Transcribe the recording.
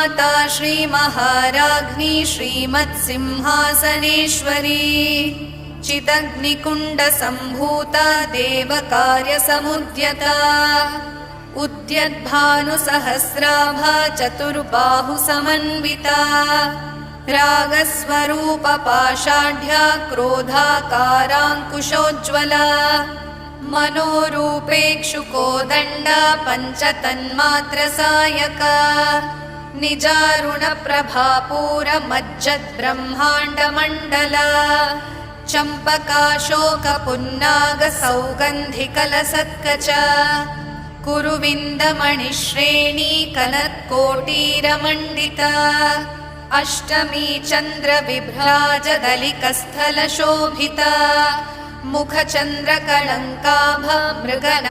श्रीमाता श्रीमहाराज्ञी श्रीमत्सिंहासनेश्वरी चिदग्निकुण्डसम्भूता देवकार्यसमुद्यता उद्यद्भानुसहस्राभा चतुर्बाहुसमन्विता रागस्वरूपपाषाढ्या क्रोधाकाराङ्कुशोज्ज्वला मनोरूपेक्षुकोदण्डा पञ्चतन्मात्रसायका निजारुणप्रभापूरमज्जद्ब्रह्माण्डमण्डला चम्पकाशोकपुन्नागसौगन्धिकलसत्कच कुरुविन्दमणिश्रेणी कनत्कोटीरमण्डिता अष्टमी चन्द्रविभ्राजदलिकस्थलशोभिता मुखचन्द्रकलङ्काभ मृगन